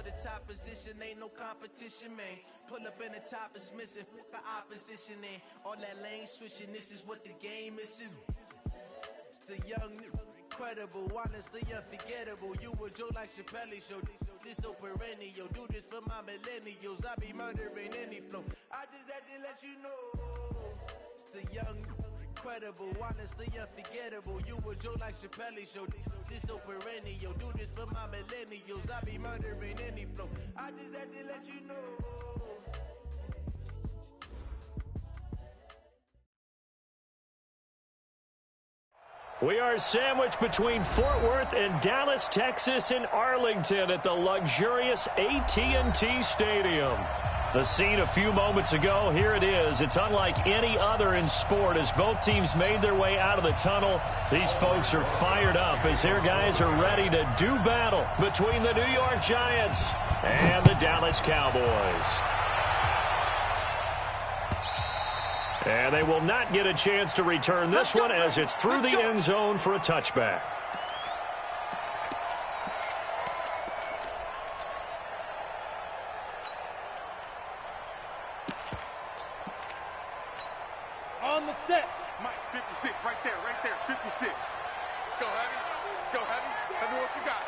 for the top position, ain't no competition, man. Pull up in the top is missing, the opposition in. All that lane switching, this is what the game is. It's the young, incredible, honestly unforgettable. You a Joe like Chappelle show. This so perennial, do this for my millennials. I be murdering any flow. I just had to let you know. It's the young, incredible, honestly unforgettable. You a Joe like Chappelle show. This so perennial, do this for my millennials. I be murdering any flow. I just had to let you know. We are sandwiched between Fort Worth and Dallas, Texas, and Arlington at the luxurious AT&T Stadium. The scene a few moments ago, here it is. It's unlike any other in sport as both teams made their way out of the tunnel. These folks are fired up as their guys are ready to do battle between the New York Giants and the Dallas Cowboys. And they will not get a chance to return this one as it's through the end zone for a touchback. On the set. Mike, 56, right there, 56. Let's go, Heavy. Let me know what you got.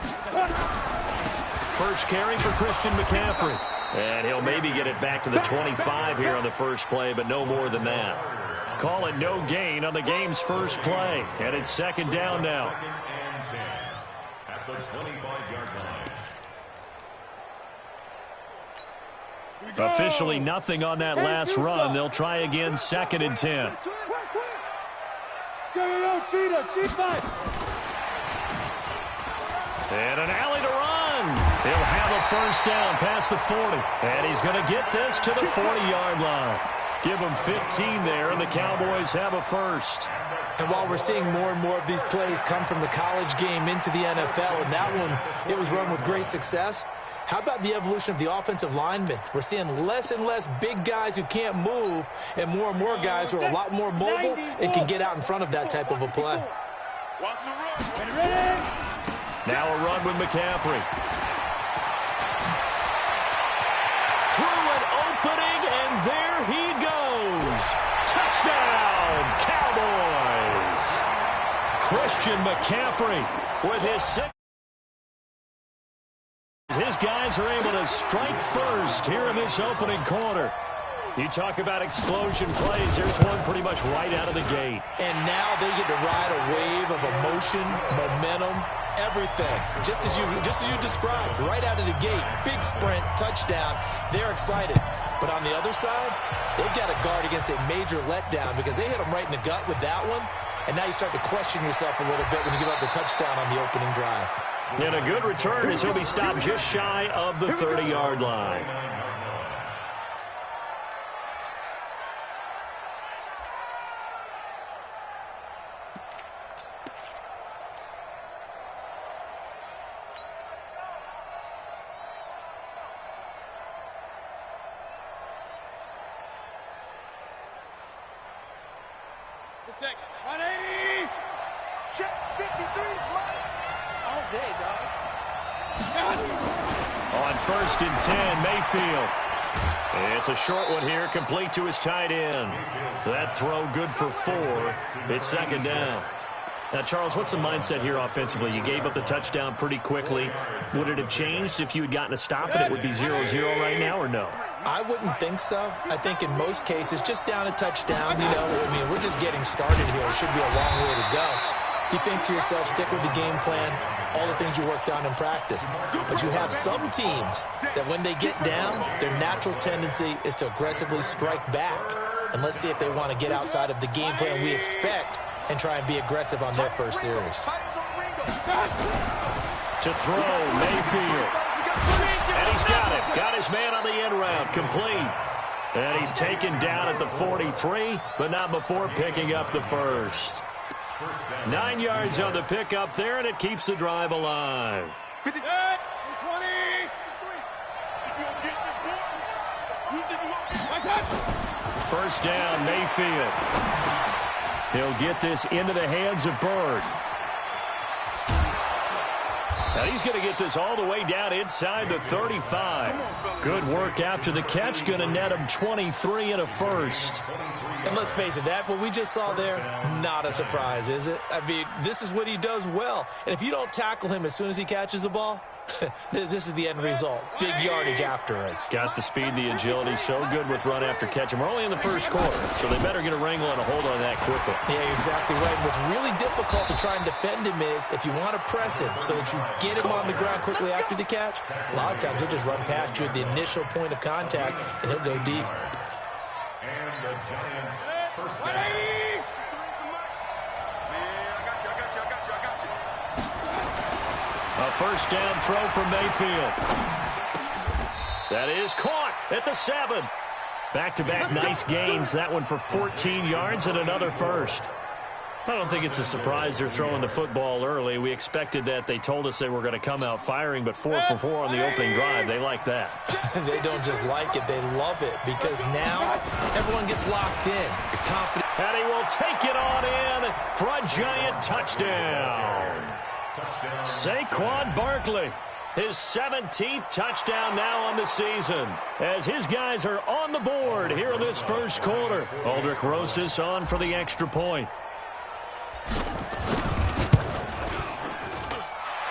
First carry for Christian McCaffrey. And he'll maybe get it back to the 25 here on the first play, but no more than that. Call it no gain on the game's first play. And it's second down now. Second and 10 at the 25-yard line. Officially nothing on that last run. They'll try again second and 10. Go, cheetah. And an alley to run. He'll have a first down past the 40. And he's going to get this to the 40-yard line. Give him 15 there, and the Cowboys have a first. And while we're seeing more and more of these plays come from the college game into the NFL, and that one, it was run with great success, how about the evolution of the offensive linemen? We're seeing less and less big guys who can't move and more guys who are a lot more mobile and can get out in front of that type of a play. Watch the run. Now a run with McCaffrey. Through an opening, and there he goes. Touchdown, Cowboys. Christian McCaffrey with his sixth. His guys are able to strike first here in this opening quarter. You talk about explosion plays. There's one pretty much right out of the gate. And now they get to ride a wave of emotion, momentum, everything. Just as you described, right out of the gate. Big sprint, touchdown. They're excited. But on the other side, they've got to guard against a major letdown because they hit them right in the gut with that one. And now you start to question yourself a little bit when you give up the touchdown on the opening drive. And a good return as he'll be stopped just shy of the 30-yard line. Check 180. Check 53, Mike. All day, dog. On first and 10, Mayfield. It's a short one here, complete to his tight end. That throw good for 4. It's second down. Now, Charles, what's the mindset here offensively? You gave up the touchdown pretty quickly. Would it have changed if you had gotten a stop and it would be 0-0 right now, or no? I wouldn't think so. I think in most cases, just down a touchdown, we're just getting started here. It should be a long way to go. You think to yourself, stick with the game plan, all the things you worked on in practice. But you have some teams that when they get down, their natural tendency is to aggressively strike back. And let's see if they want to get outside of the game plan we expect and try and be aggressive on their first series. To throw, Mayfield. And he's got it. Got his man on the end route. Complete. And he's taken down at the 43, but not before picking up the first. 9 yards on the pickup there, and it keeps the drive alive. 20. First down, Mayfield. He'll get this into the hands of Bird. And he's going to get this all the way down inside the 35. Good work after the catch. Going to net him 23 and a first. And let's face it, what we just saw there, not a surprise, is it? I mean, this is what he does well. And if you don't tackle him as soon as he catches the ball, this is the end result. Big yardage afterwards. Got the speed, the agility, so good with run after catch. And we're only in the first quarter, so they better get a wrangle and a hold on that quickly. Yeah, you're exactly right. What's really difficult to try and defend him is if you want to press him so that you get him on the ground quickly after the catch, a lot of times he'll just run past you at the initial point of contact, and he'll go deep. And the Giants first down. A first down throw from Mayfield. That is caught at the 7. Back-to-back nice gains. That one for 14 yards and another first. I don't think it's a surprise they're throwing the football early. We expected that. They told us they were going to come out firing, but 4 for 4 on the opening drive. They like that. They don't just like it. They love it because now everyone gets locked in. You're confident. And he will take it on in for a Giant touchdown. Saquon Barkley, his 17th touchdown now on the season, as his guys are on the board here in this first quarter. Aldrich Rosas on for the extra point.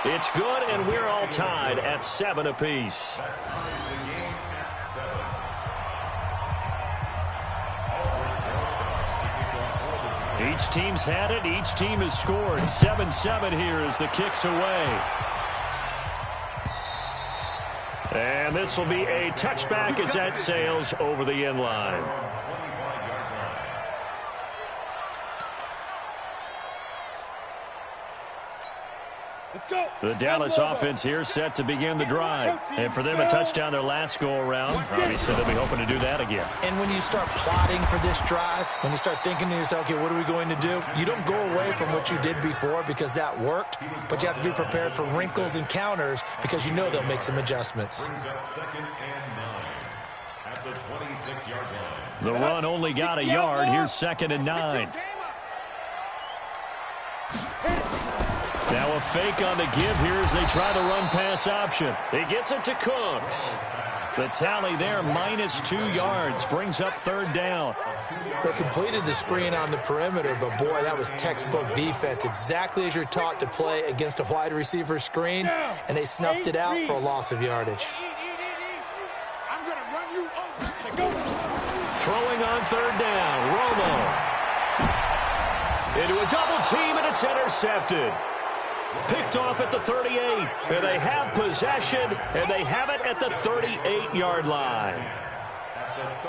It's good, and we're all tied at 7 apiece. Each team's had it. Each team has scored. 7-7 here as the kick's away. And this will be a touchback as that sails over the end line. The Dallas offense here set to begin the drive. And for them, a touchdown their last go-around. Obviously, they'll be hoping to do that again. And when you start plotting for this drive, when you start thinking to yourself, okay, what are we going to do? You don't go away from what you did before because that worked, but you have to be prepared for wrinkles and counters because you know they'll make some adjustments. The run only got a yard. Here's 2nd and 9. Now a fake on the give here as they try the run-pass option. He gets it to Cooks. The tally there, -2 yards, brings up 3rd down. They completed the screen on the perimeter, but boy, that was textbook defense. Exactly as you're taught to play against a wide receiver screen, and they snuffed it out for a loss of yardage. Throwing on 3rd down, Romo. Into a double team, and it's intercepted. Picked off at the 38, and they have possession, and they have it at the 38-yard line.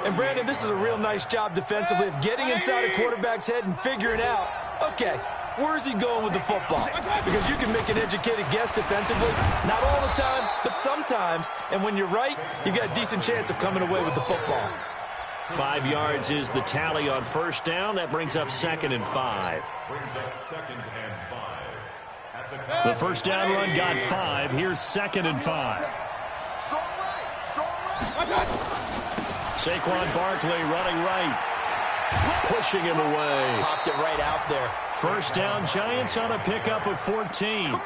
And, Brandon, this is a real nice job defensively of getting inside a quarterback's head and figuring out, okay, where's he going with the football? Because you can make an educated guess defensively, not all the time, but sometimes. And when you're right, you've got a decent chance of coming away with the football. 5 yards is the tally on 1st down. That brings up 2nd and 5. The first down run got 5. Here's 2nd and 5. Saquon Barkley running right. Pushing him away. Popped it right out there. First down, Giants on a pickup of 14.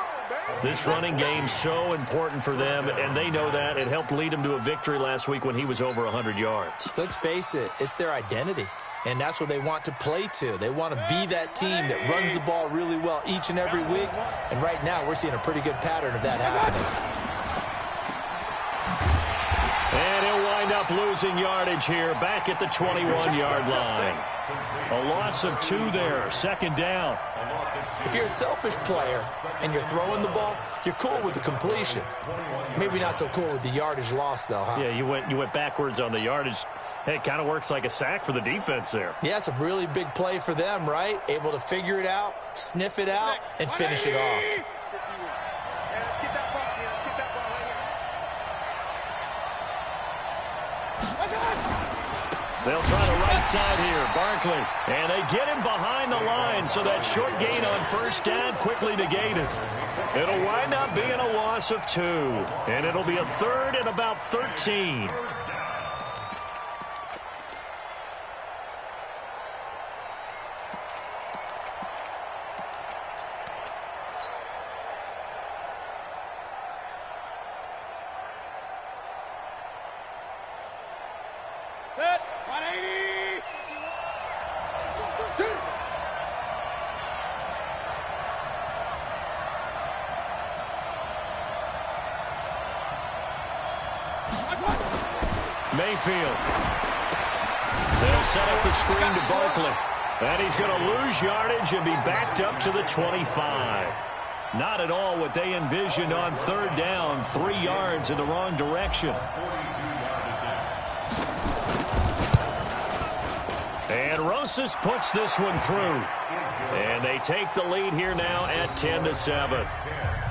This running game so important for them, and they know that. It helped lead them to a victory last week when he was over 100 yards. Let's face it, it's their identity. And that's what they want to play to. They want to be that team that runs the ball really well each and every week. And right now, we're seeing a pretty good pattern of that happening. And he'll wind up losing yardage here back at the 21-yard line. A loss of 2 there, 2nd down. If you're a selfish player and you're throwing the ball, you're cool with the completion. Maybe not so cool with the yardage loss, though, huh? Yeah, you went backwards on the yardage. Hey, it kind of works like a sack for the defense there. Yeah, it's a really big play for them, right? Able to figure it out, sniff it out, and finish it off. They'll try the right side here, Barkley. And they get him behind the line, so that short gain on 1st down quickly negated. It'll wind up being a loss of 2. And it'll be a 3rd and about 13. Set. 180. Mayfield. They'll set up the screen to Barkley. And he's going to lose yardage and be backed up to the 25. Not at all what they envisioned on third down. 3 yards in the wrong direction. And Rosas puts this one through. And they take the lead here now at 10-7.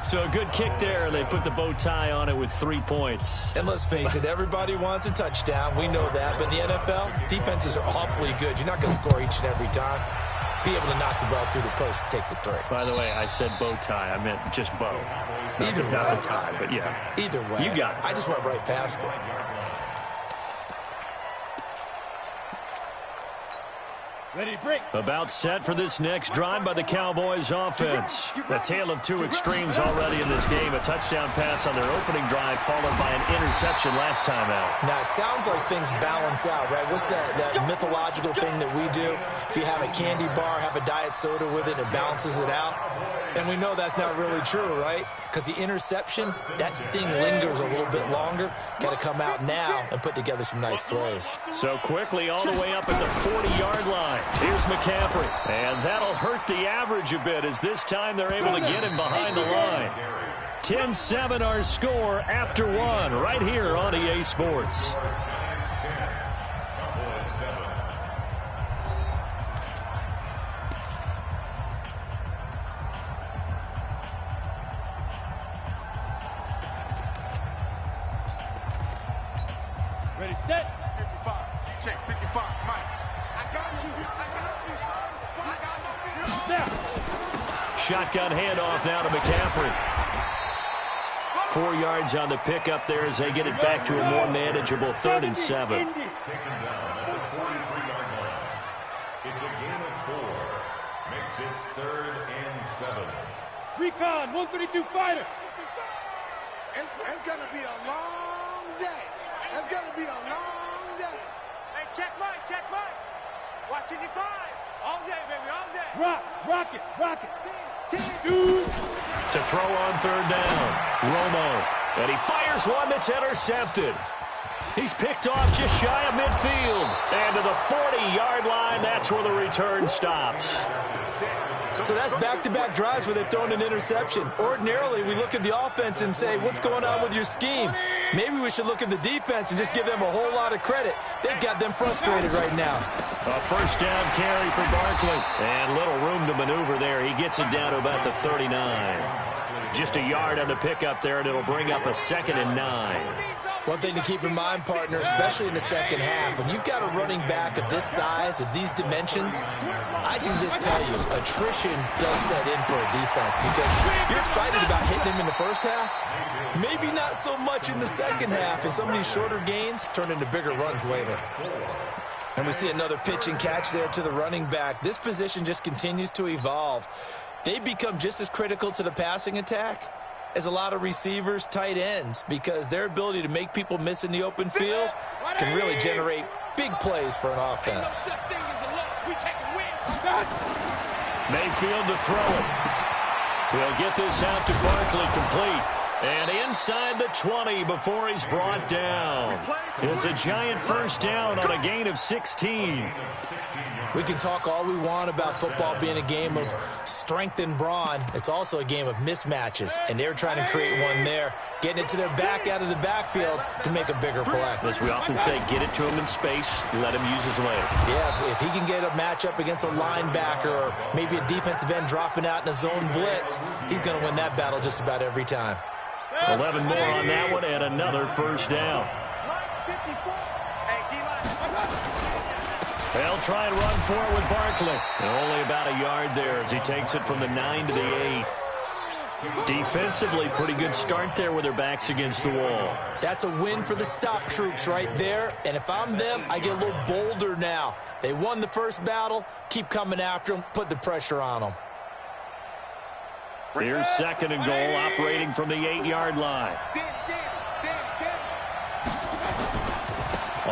So a good kick there. They put the bow tie on it with 3 points. And let's face it, everybody wants a touchdown. We know that. But in the NFL, defenses are awfully good. You're not going to score each and every time. Be able to knock the ball through the post and take the 3. By the way, I said bow tie. I meant just bow. Either way. Not the tie, but yeah. Either way. You got it. I just went right past it. Ready, break. About set for this next drive by the Cowboys offense. A tale of 2 extremes already in this game. A touchdown pass on their opening drive followed by an interception last time out. Now, it sounds like things balance out, right? What's that mythological thing that we do? If you have a candy bar, have a diet soda with it, it balances it out. And we know that's not really true, right? Because the interception, that sting lingers a little bit longer. Got to come out now and put together some nice plays. So quickly all the way up at the 40-yard line. Here's McCaffrey. And that'll hurt the average a bit as this time they're able to get him behind the line. 10-7 our score after 1 right here on EA Sports. Ready, set. 55. Check, 55. Mike. I got you. Shotgun handoff now to McCaffrey. 4 yards on the pickup there as they get it back to a more manageable 3rd and 7. Taken down at the 43-yard line. It's a gain of 4. Makes it 3rd and 7. Recon, 132 fighter. It's going to be a long day. It's going to be a long day. Hey, check Mike. Watching you 5. All day, baby, all day. Rock it. 2. To throw on 3rd down. Romo. And he fires one that's intercepted. He's picked off just shy of midfield. And to the 40-yard line, that's where the return stops. So that's back-to-back drives where they've thrown an interception. Ordinarily, we look at the offense and say, what's going on with your scheme? Maybe we should look at the defense and just give them a whole lot of credit. They've got them frustrated right now. A first down carry for Barkley. And little room to maneuver there. He gets it down to about the 39. Just a yard on the pickup there, and it'll bring up a 2nd and 9. One thing to keep in mind, partner, especially in the second half, when you've got a running back of this size, of these dimensions, I can just tell you, attrition does set in for a defense because you're excited about hitting him in the first half. Maybe not so much in the second half, and some of these shorter gains turn into bigger runs later. And we see another pitch and catch there to the running back. This position just continues to evolve. They become just as critical to the passing attack as a lot of receivers, tight ends, because their ability to make people miss in the open field can really generate big plays for an offense. Mayfield to throw it. He'll get this out to Barkley, complete. And inside the 20 before he's brought down. It's a giant first down on a gain of 16. We can talk all we want about football being a game of strength and brawn. It's also a game of mismatches, and they're trying to create one there, getting it to their back out of the backfield to make a bigger play. As we often say, get it to him in space, let him use his leg. Yeah, if he can get a matchup against a linebacker or maybe a defensive end dropping out in a zone blitz, he's going to win that battle just about every time. 11 more on that one and another first down. They'll try and run for it with Barkley. And only about a yard there as he takes it from the 9 to the 8. Defensively, pretty good start there with their backs against the wall. That's a win for the stop troops right there. And if I'm them, I get a little bolder now. They won the first battle. Keep coming after them. Put the pressure on them. Here's 2nd and goal, operating from the 8-yard line.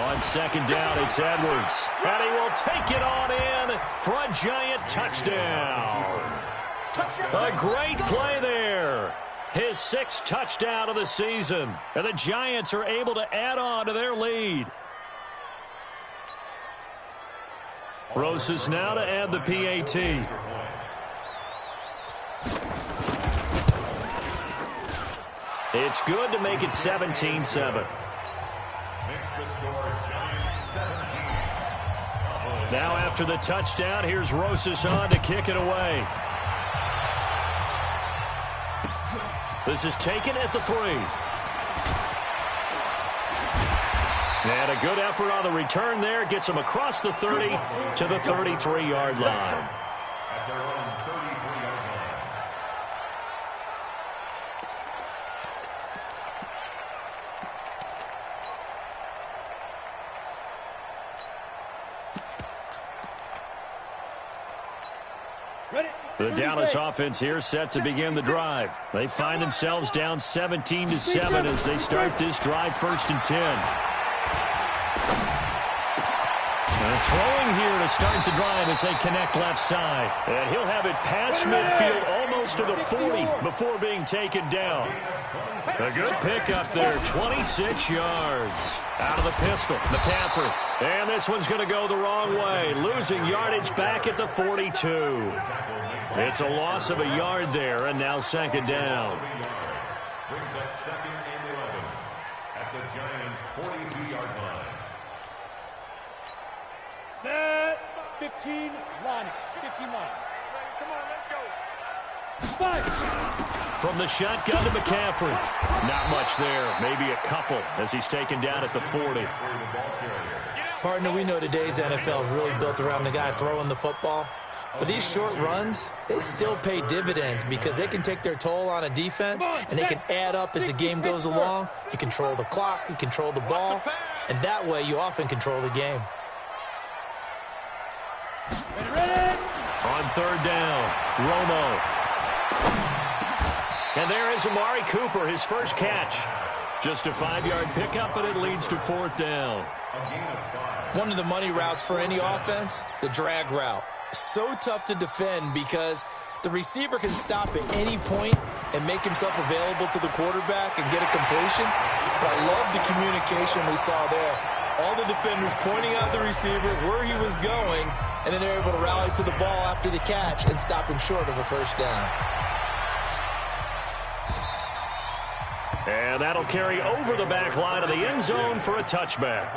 On second down, it's Edwards. And he will take it on in for a Giant touchdown. A great play there. His 6th touchdown of the season. And the Giants are able to add on to their lead. Rosas now to add the PAT. It's good to make it 17-7. Now after the touchdown, here's Rosas on to kick it away. This is taken at the 3. And a good effort on the return there. Gets him across the 30 to the 33-yard line. At their own 33-yard line. The Dallas offense here set to begin the drive. They find themselves down 17-7 as they start this drive 1st and 10. And throwing here to start the drive as they connect left side. And he'll have it past midfield almost to the 40 before being taken down. A good pickup there, 26 yards. Out of the pistol, McCaffrey. And this one's going to go the wrong way. Losing yardage back at the 42. It's a loss of a yard there, and now second down. Brings up 2nd and 11 at the Giants' 42-yard line. Set. 15 line. 15 line. Come on, let's go. 5. From the shotgun to McCaffrey. Not much there. Maybe a couple as he's taken down at the 40. Partner, we know today's NFL is really built around the guy throwing the football. But these short runs, they still pay dividends because they can take their toll on a defense, and they can add up as the game goes along. You control the clock, you control the ball, and that way you often control the game. On 3rd down, Romo. And there is Amari Cooper, his first catch. Just a 5-yard pickup, but it leads to 4th down. One of the money routes for any offense, the drag route. So tough to defend because the receiver can stop at any point and make himself available to the quarterback and get a completion. But I love the communication we saw there. All the defenders pointing out the receiver, where he was going, and then they're able to rally to the ball after the catch and stop him short of a first down. And that'll carry over the back line of the end zone for a touchback.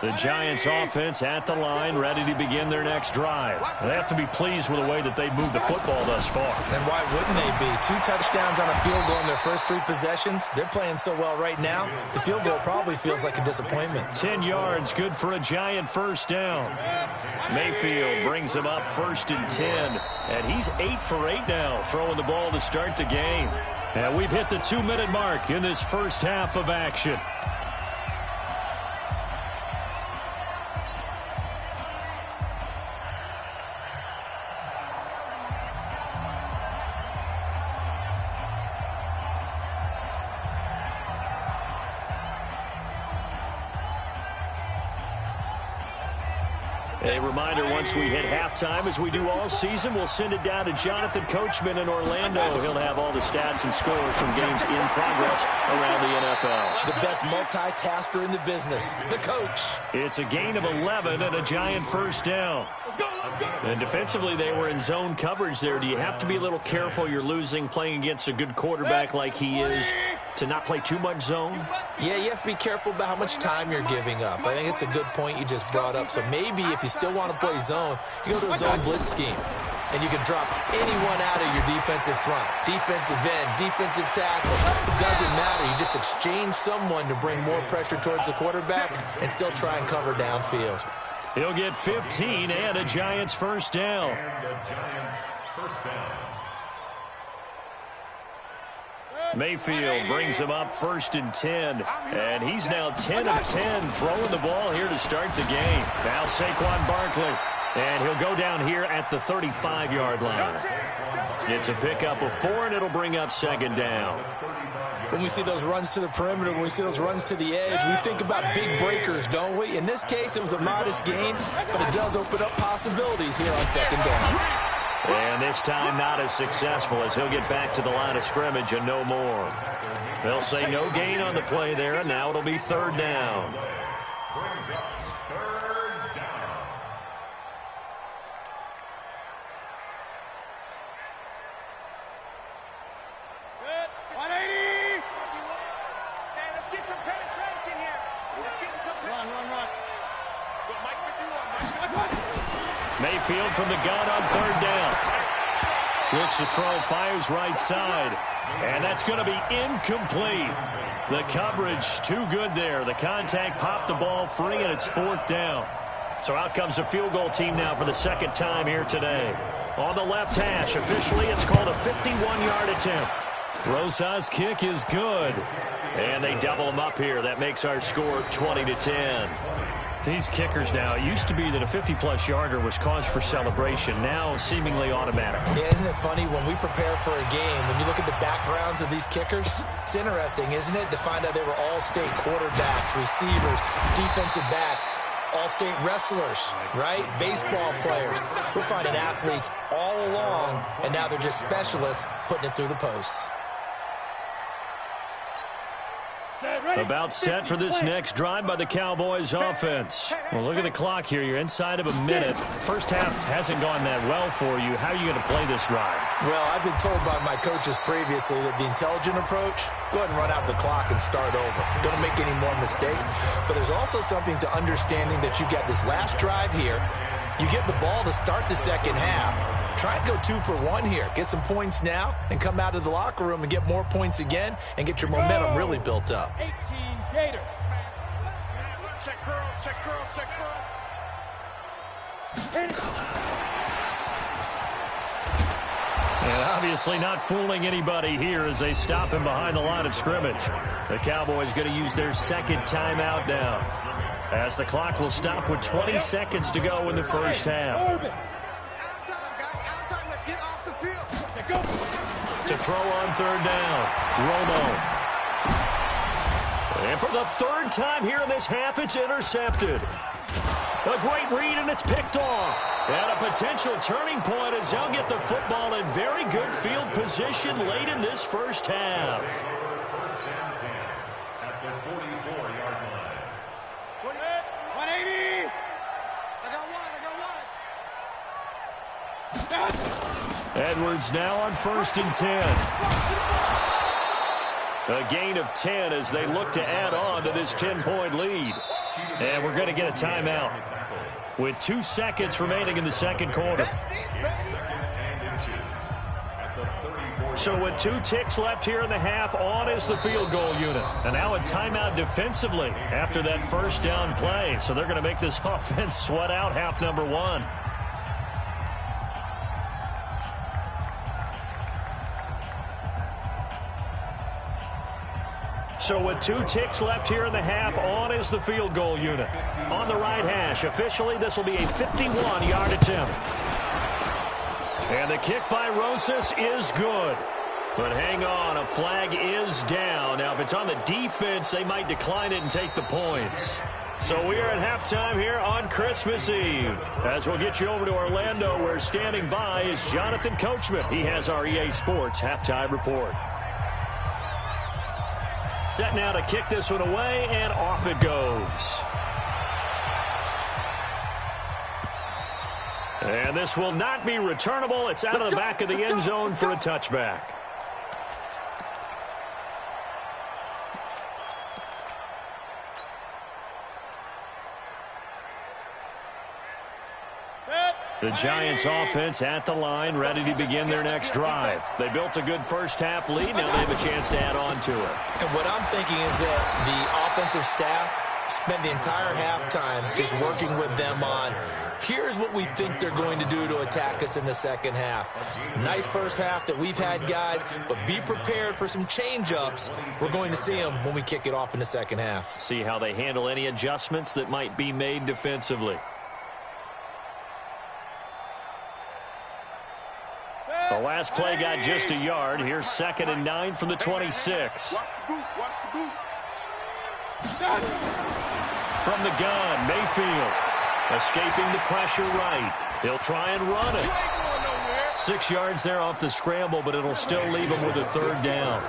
The Giants offense at the line, ready to begin their next drive. They have to be pleased with the way that they've moved the football thus far. And why wouldn't they be? 2 touchdowns on a field goal in their first 3 possessions. They're playing so well right now, the field goal probably feels like a disappointment. 10 yards, good for a Giant first down. Mayfield brings him up 1st and 10. And he's 8 for 8 now, throwing the ball to start the game. And we've hit the 2-minute mark in this first half of action. A reminder, once we hit halftime, as we do all season, we'll send it down to Jonathan Coachman in Orlando. He'll have all the stats and scores from games in progress around the NFL. The best multitasker in the business, the coach. It's a gain of 11 and a Giant first down. And defensively, they were in zone coverage there. Do you have to be a little careful? You're losing playing against a good quarterback like he is to not play too much zone? Yeah, you have to be careful about how much time you're giving up. I think it's a good point you just brought up. So maybe if you still want to play zone, you go to a zone blitz scheme. And you can drop anyone out of your defensive front. Defensive end, defensive tackle. It doesn't matter. You just exchange someone to bring more pressure towards the quarterback and still try and cover downfield. He'll get 15 and a Giants first down. And the Giants first down. Mayfield brings him up 1st and 10. And he's now 10 of 10 throwing the ball here to start the game. Now Saquon Barkley. And he'll go down here at the 35-yard line. It's a pickup of 4, and it'll bring up second down. when we see those runs to the perimeter, when we see those runs to the edge, we think about big breakers, don't we? In this case, it was a modest gain, but it does open up possibilities here on second down. And this time not as successful as he'll get back to the line of scrimmage and no more. They'll say no gain on the play there, and now it'll be third down. Mayfield from the gun on third down. Looks to throw, fires right side. And that's going to be incomplete. The coverage too good there. The contact popped the ball free, and it's fourth down. So out comes a field goal team now for the second time here today. On the left hash, officially it's called a 51-yard attempt. Rosa's kick is good. And they double them up here. That makes our score 20-10. These kickers now, it used to be that a 50-plus yarder was cause for celebration. Now seemingly automatic. Yeah, isn't it funny when we prepare for a game, when you look at the backgrounds of these kickers, it's interesting, isn't it, to find out they were all-state quarterbacks, receivers, defensive backs, all-state wrestlers, right? Baseball players. We're finding athletes all along, and now they're just specialists putting it through the posts. About set for this next drive by the Cowboys offense. Well, look at the clock here. You're inside of a minute. First half hasn't gone that well for you. How are you going to play this drive? Well, I've been told by my coaches previously that the intelligent approach, go ahead and run out the clock and start over. Don't make any more mistakes. But there's also something to understanding that you've got this last drive here. You get the ball to start the second half. Try and go 2 for 1 here. Get some points now and come out of the locker room and get more points again and get your momentum really built up. 18 Gators. Check curls, check curls, check curls. And obviously not fooling anybody here as they stop him behind the line of scrimmage. The Cowboys going to use their second timeout now, as the clock will stop with 20 seconds to go in the first half. To throw on third down, Romo. And for the third time here in this half, it's intercepted. A great read, and it's picked off. And a potential turning point as they'll get the football in very good field position late in this first half. First and 10 at the 44-yard line. 180. I got one. Edwards now on first and 10. A gain of 10 as they look to add on to this 10-point lead. And we're going to get a timeout with 2 seconds remaining in the second quarter. So with 2 ticks left here in the half, on is the field goal unit. And now a timeout defensively after that first down play. So they're going to make this offense sweat out half number 1. So with 2 ticks left here in the half, on is the field goal unit. On the right hash, officially this will be a 51-yard attempt. And the kick by Rosas is good. But hang on, a flag is down. Now, if it's on the defense, they might decline it and take the points. So we are at halftime here on Christmas Eve. As we'll get you over to Orlando, where standing by is Jonathan Coachman. He has our EA Sports halftime report. Set now to kick this one away, and off it goes. And this will not be returnable. It's out of the back of the end zone for a touchback. The Giants offense at the line, ready to begin their next drive. They built a good first half lead. Now they have a chance to add on to it. And what I'm thinking is that the offensive staff spent the entire halftime just working with them on, here's what we think they're going to do to attack us in the second half. Nice first half that we've had, guys, but be prepared for some change-ups. We're going to see them when we kick it off in the second half. See how they handle any adjustments that might be made defensively. The last last play got just a yard. Here's 2nd and 9 from the 26. Watch the boot. Watch the boot. From the gun, Mayfield escaping the pressure right. He'll try and run it. 6 yards there off the scramble, but it'll still leave him with a 3rd down.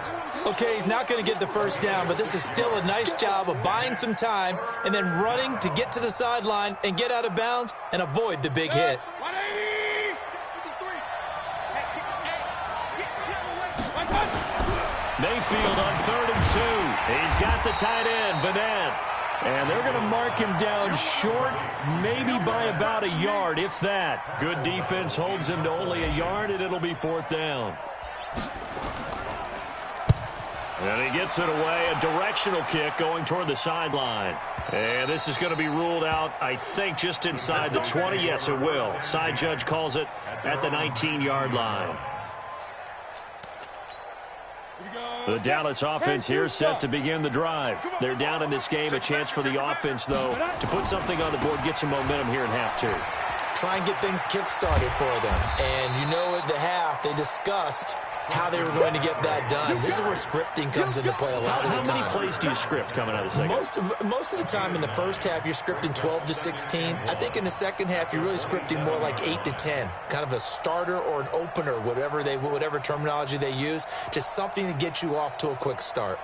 Okay, he's not going to get the 1st down, but this is still a nice job of buying some time and then running to get to the sideline and get out of bounds and avoid the big hit. Mayfield on 3rd and 2. He's got the tight end, Vanette. And they're going to mark him down short, maybe by about a yard, if that. Good defense holds him to only a yard, and it'll be 4th down. And he gets it away, a directional kick going toward the sideline. And this is going to be ruled out, I think, just inside the 20. Yes, it will. Side judge calls it at the 19-yard line. The Dallas offense here set to begin the drive. They're down in this game. A chance for the offense, though, to put something on the board, get some momentum here in half 2. Try and get things kick-started for them. And you know at the half, they discussed how they were going to get that done. This is where scripting comes into play a lot of the time. How many plays do you script coming out of the second? Most of the time in the first half, you're scripting 12 to 16. I think in the second half, you're really scripting more like 8 to 10. Kind of a starter or an opener, whatever terminology they use. Just something to get you off to a quick start.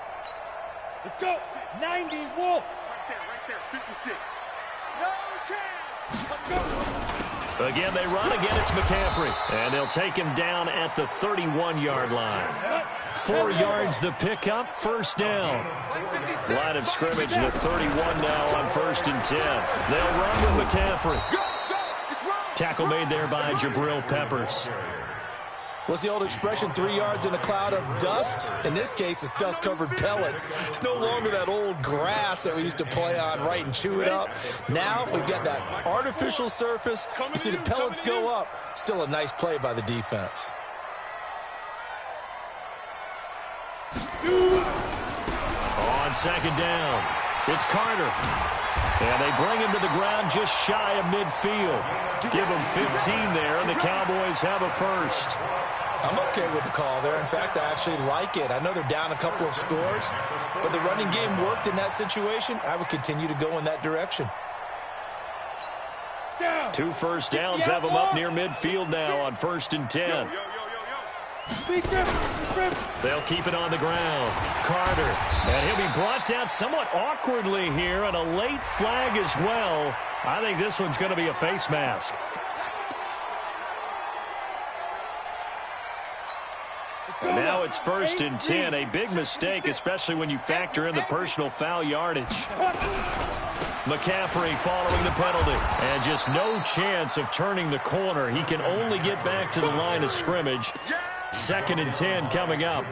Let's go. 90 Wolf. Right there. 56. No chance. Let's go. Again, they run. Again, it's McCaffrey. And they'll take him down at the 31-yard line. 4 yards the pickup, 1st down. Line of scrimmage, the 31 now on 1st and 10. They'll run with McCaffrey. Tackle made there by Jabril Peppers. What's the old expression, 3 yards in a cloud of dust? In this case, it's dust-covered pellets. It's no longer that old grass that we used to play on, right, and chew it up. Now we've got that artificial surface. You see the pellets go up. Still a nice play by the defense. On 2nd down, it's Carter. And they bring him to the ground just shy of midfield. Give him 15 there, and the Cowboys have a 1st. I'm okay with the call there. In fact, I actually like it. I know they're down a couple of scores, but the running game worked in that situation. I would continue to go in that direction. 2 1st downs have them up near midfield now on 1st and 10. They'll keep it on the ground. Carter. And he'll be brought down somewhat awkwardly here, and a late flag as well. I think this one's going to be a face mask. And now it's 1st and 10. A big mistake, especially when you factor in the personal foul yardage. McCaffrey following the penalty. And just no chance of turning the corner. He can only get back to the line of scrimmage. 2nd and 10 coming up.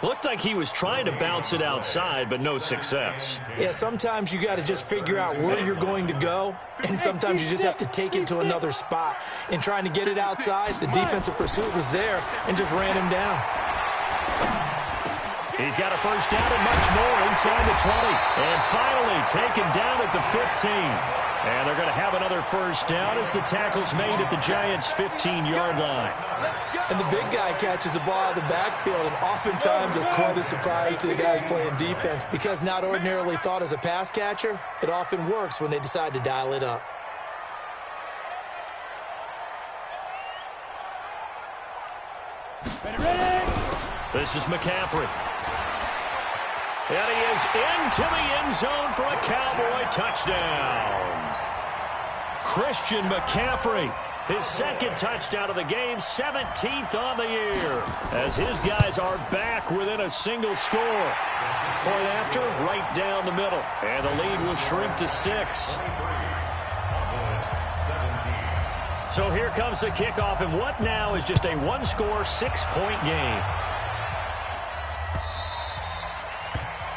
Looked like he was trying to bounce it outside, but no success. Yeah, sometimes you got to just figure out where you're going to go, and sometimes you just have to take it to another spot. In trying to get it outside, the defensive pursuit was there and just ran him down. He's got a 1st down and much more inside the 20. And finally taken down at the 15. And they're going to have another 1st down as the tackle's made at the Giants' 15-yard line. And the big guy catches the ball out of the backfield, and oftentimes it's quite a surprise to the guys playing defense because not ordinarily thought as a pass catcher, it often works when they decide to dial it up. This is McCaffrey. And he is into the end zone for a Cowboy touchdown. Christian McCaffrey, his 2nd touchdown of the game, 17th on the year, as his guys are back within a single score. Point after, right down the middle, and the lead will shrink to 6. So here comes the kickoff, and what now is just a one-score, 6-point game.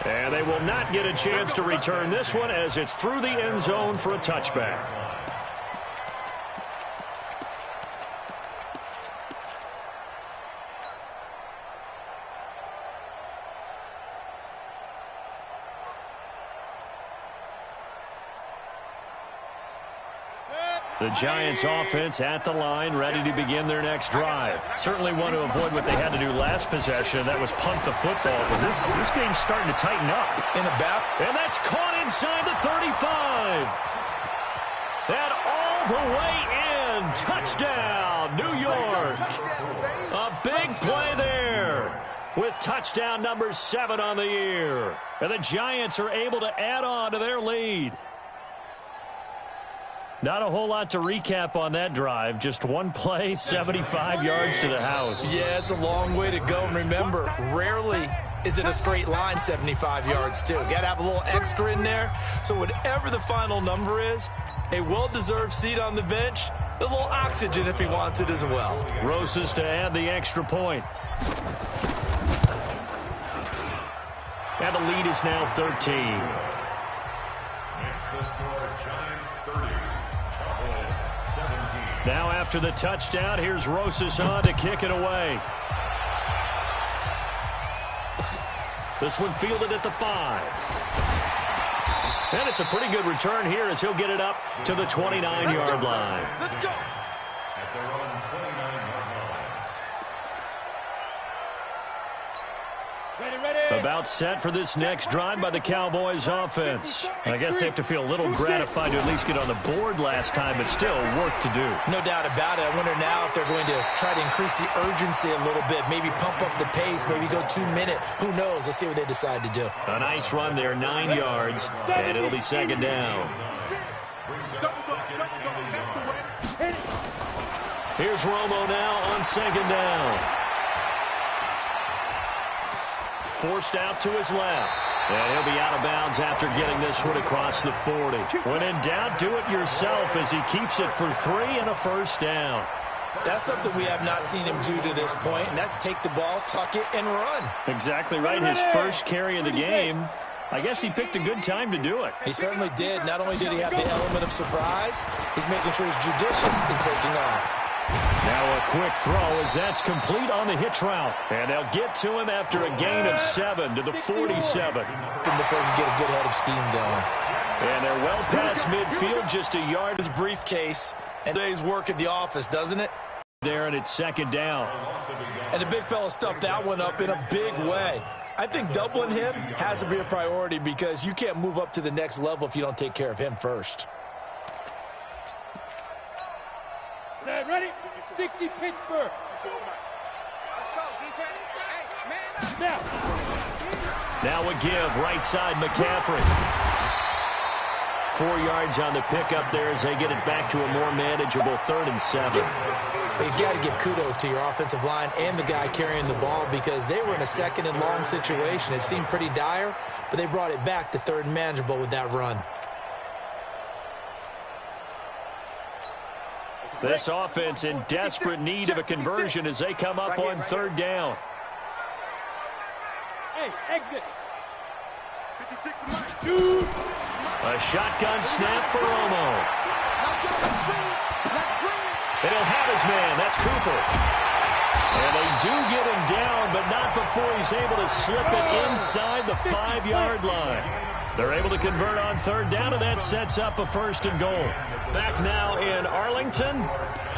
And they will not get a chance to return this one as it's through the end zone for a touchback. The Giants offense at the line, ready to begin their next drive. Certainly want to avoid what they had to do last possession. That was punt the football, because this game's starting to tighten up. In about. And that's caught inside the 35. And all the way in. Touchdown, New York. A big play there with touchdown number 7 on the year. And the Giants are able to add on to their lead. Not a whole lot to recap on that drive. Just one play, 75 yards to the house. Yeah, it's a long way to go. And remember, rarely is it a straight line 75 yards, too. Got to have a little extra in there. So whatever the final number is, a well-deserved seat on the bench, a little oxygen if he wants it as well. Rosas to add the extra point. And the lead is now 13. Makes the score Giants 30. Cowboys 17. Now after the touchdown, here's Rosas on to kick it away. This one fielded at the 5. And it's a pretty good return here as he'll get it up to the 29-yard line. Let's go. At their own 29-yard line. Ready. About set for this next drive by the Cowboys offense. I guess they have to feel a little gratified to at least get on the board last time, but still work to do. No doubt about it. I wonder now if they're going to try to increase the urgency a little bit, maybe pump up the pace, maybe go 2-minute. Who knows? Let's see what they decide to do. A nice run there, 9 yards, and it'll be second down. Here's Romo now on second down. Forced out to his left. And he'll be out of bounds after getting this one across the 40. When in doubt, do it yourself as he keeps it for 3 and a first down. That's something we have not seen him do to this point, and that's take the ball, tuck it, and run. Exactly right. His first carry of the game. I guess he picked a good time to do it. He certainly did. Not only did he have the element of surprise, he's making sure he's judicious in taking off. Now a quick throw as that's complete on the hitch route. And they'll get to him after a gain of 7 to the 47. Before you get a good head of steam going. And they're well past midfield, just a yard. His briefcase and today's work at the office, doesn't it? There, and it's second down. And the big fella stuffed that one up in a big way. I think doubling him has to be a priority because you can't move up to the next level if you don't take care of him first. Set, ready? 60 Pittsburgh. Let's go, defense. Hey, man up. Now. Now a give, right side, McCaffrey. 4 yards on the pickup there as they get it back to a more manageable 3rd and 7. You got to give kudos to your offensive line and the guy carrying the ball because they were in a 2nd and long situation. It seemed pretty dire, but they brought it back to 3rd and manageable with that run. This offense in desperate need of a conversion as they come up on 3rd down. Hey, exit. 56 to Mike. Shoot. A shotgun snap for Romo. And he'll have his man. That's Cooper. And they do get him down, but not before he's able to slip it inside the 5-yard line. They're able to convert on 3rd down, and that sets up a 1st and goal. Back now in Arlington.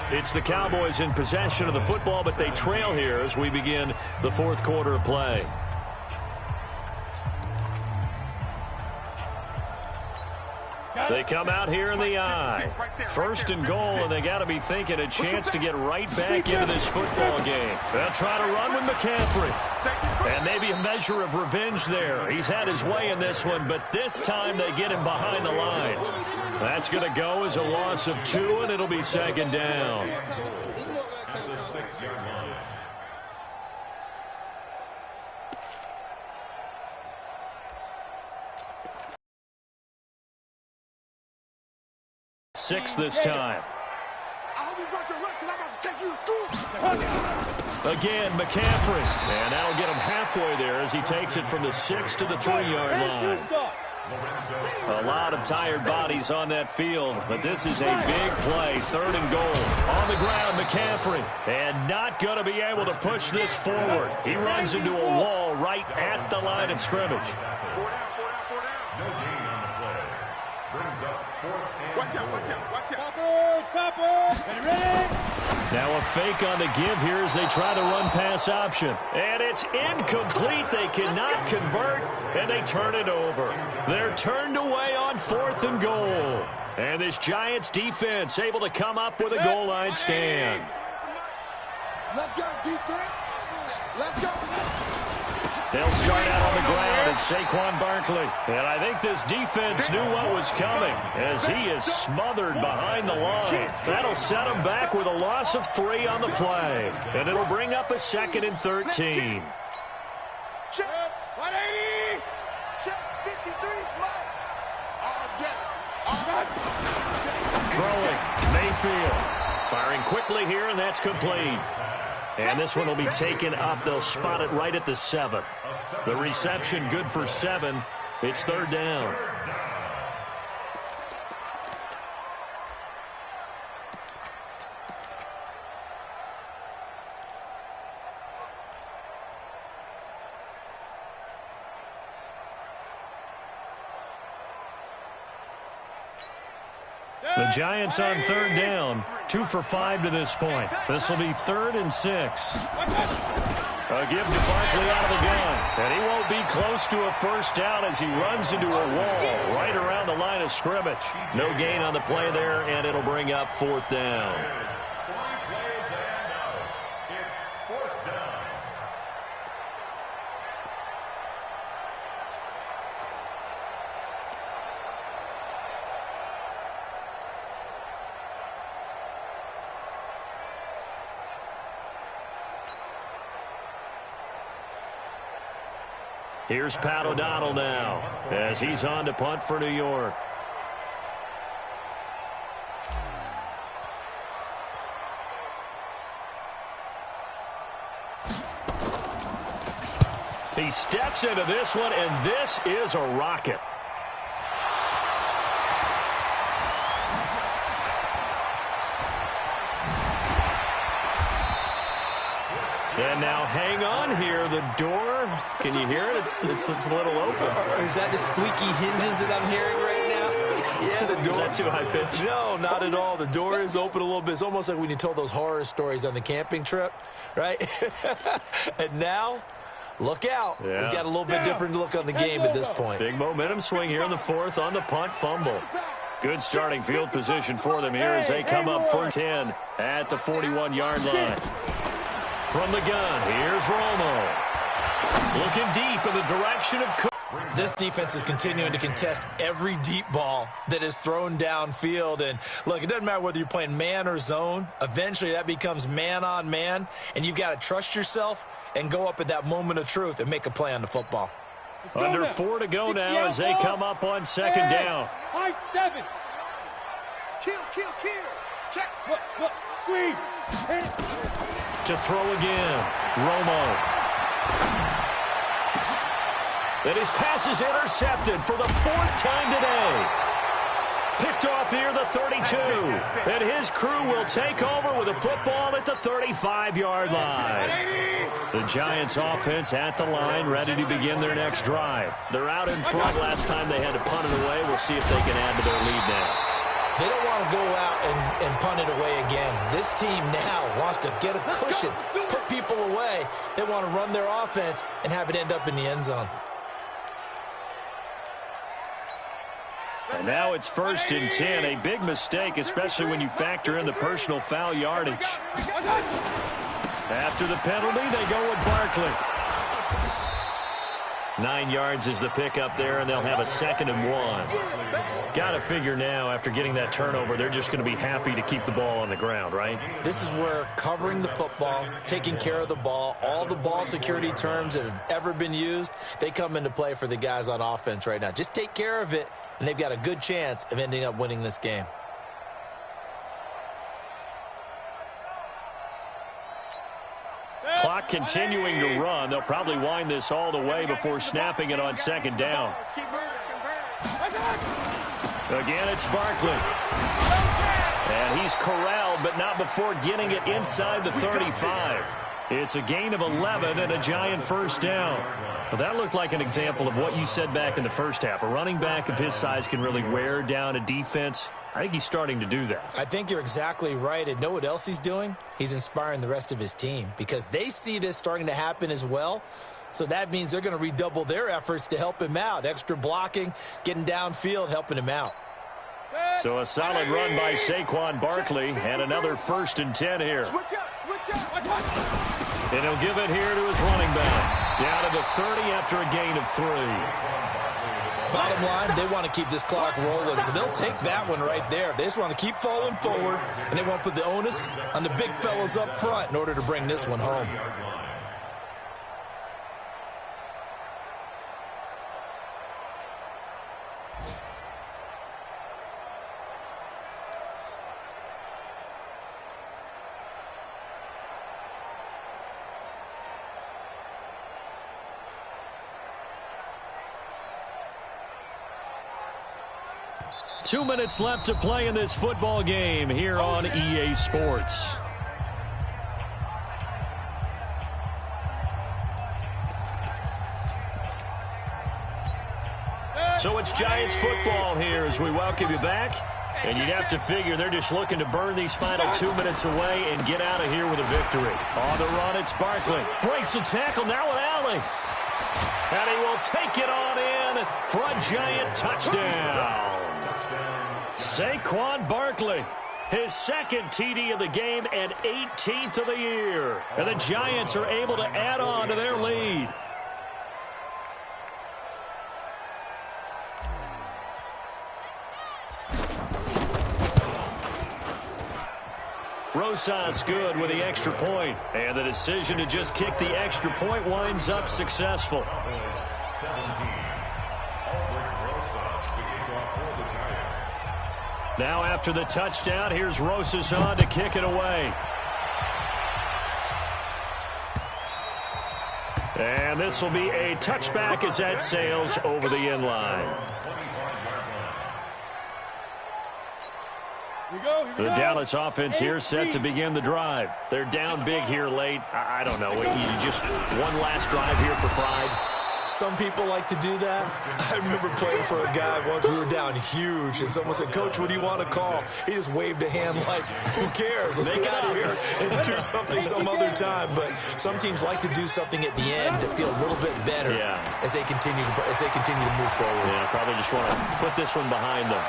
It's the Cowboys in possession of the football, but they trail here as we begin the 4th quarter of play. They come out here in the eye. 1st and goal, and they got to be thinking a chance to get right back into this football game. They'll try to run with McCaffrey. And maybe a measure of revenge there. He's had his way in this one, but this time they get him behind the line. That's going to go as a loss of 2, and it'll be second down. At the 6-yard line. Six this time. I hope you brought your lunch because I'm about to take you to school. Again, McCaffrey. And that'll get him halfway there as he takes it from the 6 to the 3-yard line. A lot of tired bodies on that field, but this is a big play. 3rd and goal. On the ground, McCaffrey. And not going to be able to push this forward. He runs into a wall right at the line of scrimmage. No gain on the play. Brings brings up 4th and Watch out, goal. watch out, watch out. Topper. Ready? Now a fake on the give here as they try to run pass option. And it's incomplete. They cannot convert, and they turn it over. They're turned away on 4th and goal. And this Giants defense able to come up with a goal line stand. Let's go, defense. Let's go. They'll start out on the ground at Saquon Barkley. And I think this defense knew what was coming as he is smothered behind the line. That'll set him back with a loss of 3 on the play. And it'll bring up a 2nd and 13. Check. 180. Check 53, fly. Throwing, Mayfield. Firing quickly here, and that's complete. And this one will be taken up. They'll spot it right at the 7. The reception good for 7. It's 3rd down. The Giants on 3rd down. 2 for 5 to this point. This will be 3rd and 6. A give to Barkley out of the gun. And he won't be close to a first down as he runs into a wall right around the line of scrimmage. No gain on the play there, and it'll bring up 4th down. It's 4th down. Here's Pat O'Donnell now as he's on to punt for New York. He steps into this one, and this is a rocket. And now hang on here. The door, can you hear it? It's a little open. Is that the squeaky hinges that I'm hearing right now? Yeah, the door. Is that too high pitch? No, not at all. The door is open a little bit. It's almost like when you told those horror stories on the camping trip, right? And now, look out. Yeah. We got a little bit different look on the game at this point. Big momentum swing here in the 4th on the punt fumble. Good starting field position for them here as they come up for 10 at the 41-yard line. From the gun, here's Romo. Looking deep in the direction of Cook. This defense is continuing to contest every deep ball that is thrown downfield. And, look, it doesn't matter whether you're playing man or zone. Eventually, that becomes man-on-man, and you've got to trust yourself and go up at that moment of truth and make a play on the football. Under 4 to go now as they come up on 2nd down. High 7. Kill. Check. Look. Squeeze. Hit it. To throw again, Romo. And his pass is intercepted for the 4th time today. Picked off here the 32. And his crew will take over with a football at the 35-yard line. The Giants offense at the line, ready to begin their next drive. They're out in front. Last time they had to punt it away. We'll see if they can add to their lead now. They don't want to go out and punt it away again. This team now wants to get a cushion, put people away. They want to run their offense and have it end up in the end zone. And now it's 1st and 10. A big mistake, especially when you factor in the personal foul yardage. After the penalty, they go with Barkley. 9 yards is the pickup there, and they'll have a 2nd and 1. Got to figure now, after getting that turnover, they're just going to be happy to keep the ball on the ground, right? This is where covering the football, taking care of the ball, all the ball security terms that have ever been used, they come into play for the guys on offense right now. Just take care of it, and they've got a good chance of ending up winning this game. Clock continuing to run. They'll probably wind this all the way before snapping it on 2nd down. Again, it's Barkley. And he's corralled, but not before getting it inside the 35. It's a gain of 11 and a Giant 1st down. Well, that looked like an example of what you said back in the first half. A running back of his size can really wear down a defense. I think he's starting to do that. I think you're exactly right. And know what else he's doing? He's inspiring the rest of his team because they see this starting to happen as well. So that means they're going to redouble their efforts to help him out. Extra blocking, getting downfield, helping him out. So a solid run by Saquon Barkley and another 1st and 10 here. Switch up. And he'll give it here to his running back. Down to the 30 after a gain of 3. Bottom line, they want to keep this clock rolling, so they'll take that one right there. They just want to keep falling forward, and they want to put the onus on the big fellas up front in order to bring this one home. 2 minutes left to play in this football game here on EA Sports. So it's Giants football here as we welcome you back. And you'd have to figure they're just looking to burn these final 2 minutes away and get out of here with a victory. On the run, it's Barkley. Breaks the tackle, now with Alley. And he will take it on in for a Giant touchdown. Saquon Barkley, his 2nd TD of the game and 18th of the year. And the Giants are able to add on to their lead. Rosas good with the extra point. And the decision to just kick the extra point winds up successful. Now after the touchdown, here's Rosas on to kick it away. And this will be a touchback as that sails over the end line. The Dallas offense here set to begin the drive. They're down big here late. I don't know. You just one last drive here for pride. Some people like to do that. I remember playing for a guy once. We were down huge, and someone said, "Coach, what do you want to call?" He just waved a hand like, "Who cares? Let's get out of here and do something some other time." But some teams like to do something at the end to feel a little bit better as they continue to move forward. Yeah, probably just want to put this one behind them.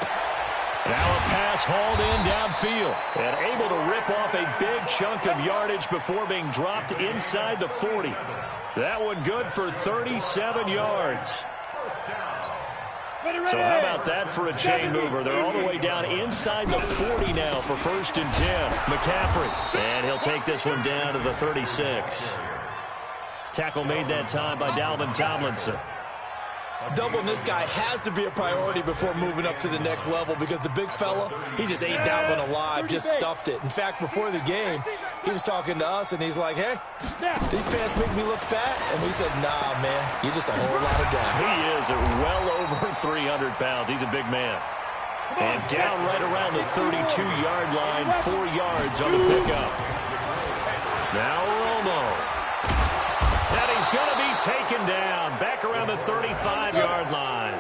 Now a pass hauled in downfield and able to rip off a big chunk of yardage before being dropped inside the 40. That one good for 37 yards. So how about that for a chain mover? They're all the way down inside the 40 now for 1st and 10. McCaffrey, and he'll take this one down to the 36. Tackle made that time by Dalvin Tomlinson. Doubling this guy has to be a priority before moving up to the next level because the big fella, he just ate that one alive, just stuffed it. In fact, before the game, he was talking to us, and he's like, "Hey, these pants make me look fat." And we said, "Nah, man, you're just a whole lot of guy." He is at well over 300 pounds. He's a big man. And down right around the 32-yard line, 4 yards on the pickup. Now Romo. And he's going to be taken down back around the 35-yard line.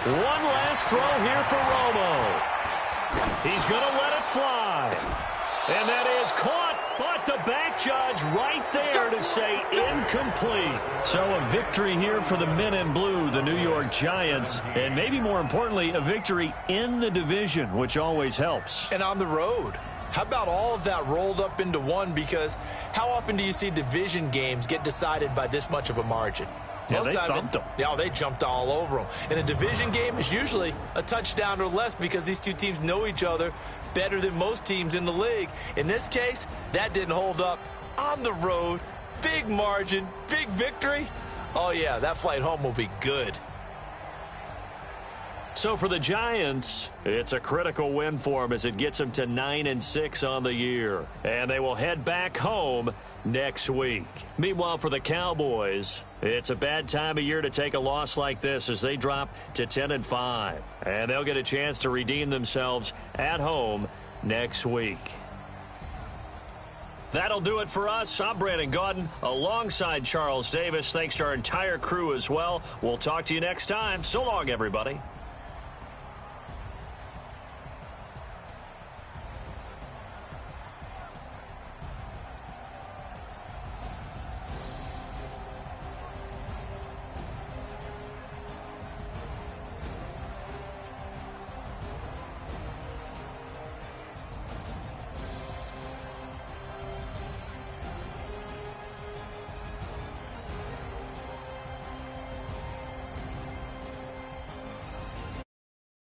One last throw here for Romo. He's going to let it fly. And that is caught, but the back judge right there to say incomplete. So a victory here for the men in blue, the New York Giants, and maybe more importantly, a victory in the division, which always helps. And on the road. How about all of that rolled up into one? Because how often do you see division games get decided by this much of a margin? Yeah, they thumped them. Yeah, they jumped all over them. And a division game is usually a touchdown or less because these two teams know each other better than most teams in the league. In this case, that didn't hold up. On the road, big margin, big victory. Oh, yeah, that flight home will be good. So for the Giants, it's a critical win for them as it gets them to 9-6 on the year. And they will head back home next week. Meanwhile, for the Cowboys, it's a bad time of year to take a loss like this as they drop to 10-5. And they'll get a chance to redeem themselves at home next week. That'll do it for us. I'm Brandon Gaudin alongside Charles Davis. Thanks to our entire crew as well. We'll talk to you next time. So long, everybody.